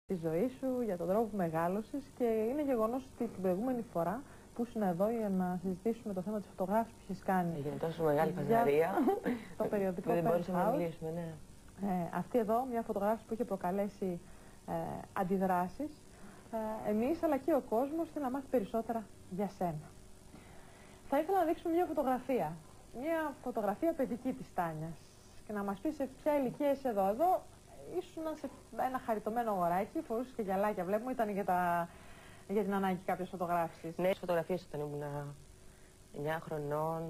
τη ζωή σου, για τον τρόπο που μεγάλωσες, και είναι γεγονός ότι την προηγούμενη φορά που ήσουν εδώ για να συζητήσουμε το θέμα της φωτογράφησης που είχες κάνει. Έγινε τόσο μεγάλη φασαρία. Το περιοδικό δεν μπορούσαμε να Penthouse. μιλήσουμε, ναι. Αυτή εδώ, μια φωτογράφηση που είχε προκαλέσει αντιδράσεις, εμείς αλλά και ο κόσμος θέλει να μάθει περισσότερα για σένα. Θα ήθελα να δείξουμε μια φωτογραφία. Μια φωτογραφία παιδική της Τάνιας. Και να μας πεις σε ποια ηλικία είσαι εδώ. Εδώ ήσουν σε ένα χαριτωμένο αγοράκι, φορούσες και γυαλάκια, βλέπουμε, ήταν για την ανάγκη κάποιες φωτογράφησης. Ναι, φωτογραφίες όταν ήμουν 9 χρονών,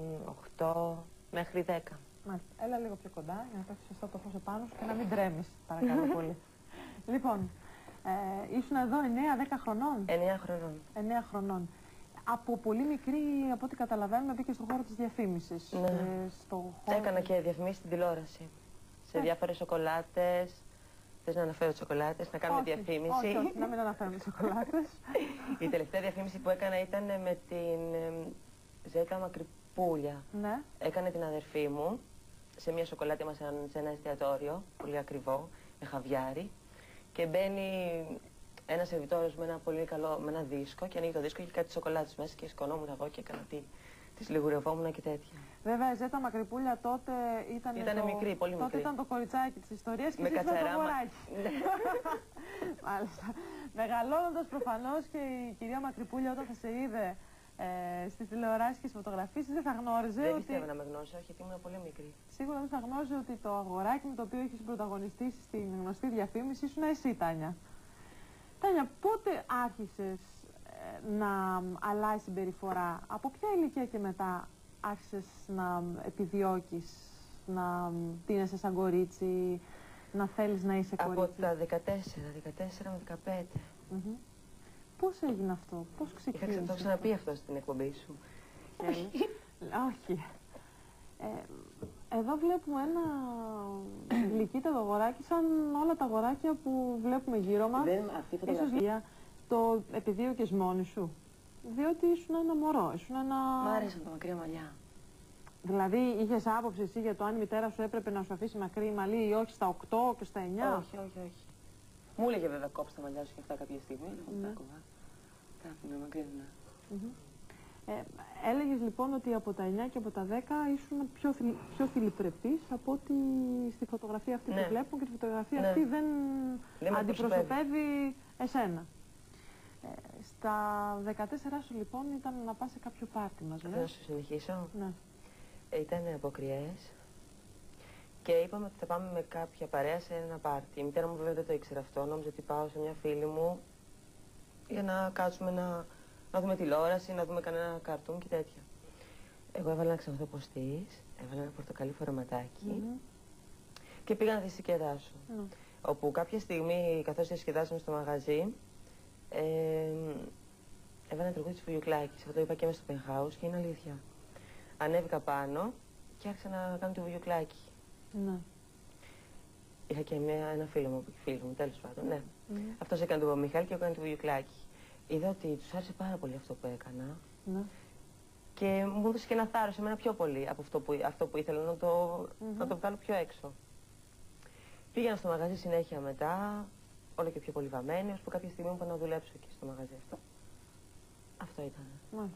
8, μέχρι 10. Μάλιστα. Έλα λίγο πιο κοντά για να πέφτει σωστά το φως επάνω σου και να μην τρέμεις, παρακαλώ πολύ. Λοιπόν, ήσουν εδώ 9-10 χρονών. 9 χρονών. 9 χρονών. Από πολύ μικρή, από ό,τι καταλαβαίνουμε, μπήκε στον χώρο της διαφήμισης. Ναι. Έκανα και διαφημίσεις στην τηλεόραση. Σε διάφορες σοκολάτες. Θες να αναφέρω σοκολάτες, να κάνουμε διαφήμιση? Όχι, να μην αναφέρουμε σοκολάτες. Η τελευταία διαφήμιση που έκανα ήταν με την Ζέτα Μακρυπούλια. Ναι. Έκανε την αδερφή μου σε μια σοκολάτα μας σε ένα εστιατόριο, πολύ ακριβό, με χαβιάρι. Και μπαίνει ένα σερβιτόρος με ένα πολύ καλό, με ένα δίσκο, και ανοίγει το δίσκο και έχει κάτι σοκολάτες μέσα και σκονόμουν εγώ και έκανα τις λιγουρευόμουν και τέτοια. Βέβαια, η Ζέτα Μακρυπούλια τότε ήταν μικρή, πολύ μικρή. Τότε ήταν το κοριτσάκι της ιστορίας και με εσύ ήταν το κατσαρά. αγοράκι. Μάλιστα. Μεγαλώνοντας προφανώς και η κυρία Μακρυπούλια, όταν θα σε είδε στις τηλεοράσεις και στις φωτογραφίες, δεν θα γνώριζε δεν ότι... πιστεύω να με γνώρισε, όχι, γιατί ήμουν πολύ μικρή. Σίγουρα δεν θα γνώριζε ότι το αγοράκι με το οποίο είχες πρωταγωνιστήσει στην γνωστή διαφήμιση ήσουν εσύ, Τάνια. Τάνια, πότε άρχισες να αλλάζει συμπεριφορά? Από ποια ηλικία και μετά άρχισες να επιδιώκεις, να τίνεσαι σαν κορίτσι, να θέλεις να είσαι κορίτσι? Από τα 14 με 15. Πώς έγινε αυτό, πώς ξεκίνησε? Το ξαναπεί αυτό στην εκπομπή σου. Όχι. Εδώ βλέπουμε ένα γλυκύτατο αγοράκι, σαν όλα τα αγοράκια που βλέπουμε γύρω μας. Αυτή η φωτογραφία το επιδίωκες μόνη σου? Διότι ήσουν ένα μωρό, ήσουν ένα... Μ' άρεσαν τα μακριά μαλλιά. Δηλαδή είχες άποψη εσύ για το αν η μητέρα σου έπρεπε να σου αφήσει μακρύ μαλλί ή όχι στα 8 και στα 9? Όχι. Μου έλεγε βέβαια κόψε τα μαλλιά σου και αυτά κάποια στιγμή. Τα άφηνα μακριά, ναι. Έλεγες λοιπόν ότι από τα 9 και από τα 10 ήσουν πιο φιλιπρεπής από ότι στη φωτογραφία αυτή που βλέπουμε, και τη φωτογραφία αυτή δεν αντιπροσωπεύει εσένα. Στα 14 σου λοιπόν ήταν να πας σε κάποιο πάρτι μας, να σου συνεχίσω? Ναι. Ήταν αποκριές και είπαμε ότι θα πάμε με κάποια παρέα σε ένα πάρτι. Η μητέρα μου βέβαια δεν το ήξερε αυτό, νόμιζε ότι πάω σε μια φίλη μου για να κάτσουμε να δούμε τηλεόραση, να δούμε κανένα καρτούν και τέτοια. Εγώ έβαλα ένα ξανθό ποστής, έβαλα ένα πορτοκαλί φορεματάκι και πήγα να διασκεδάσω. Όπου κάποια στιγμή, καθώς διασκεδάσαμε στο μαγαζί, έβαλα ένα τραγούδι της Βουγιουκλάκης. Αυτό το είπα και μέσα στο Penthouse και είναι αλήθεια. Ανέβηκα πάνω και άρχισα να κάνω το Βουγιουκλάκι. Είχα και ένα φίλο μου, τέλος πάντων, ναι. Αυτός έκανε το Μιχάλη και έκανε το Βουγιουκλάκι. Είδα ότι τους άρεσε πάρα πολύ αυτό που έκανα. Και μου έδωσε και ένα θάρρος εμένα πιο πολύ από αυτό που ήθελα να το βγάλω πιο έξω. Πήγαινα στο μαγαζί συνέχεια μετά, όλο και πιο πολύ βαμμένη, ώσπου κάποια στιγμή μου είπα να δουλέψω εκεί στο μαγαζί αυτό. Αυτό ήταν.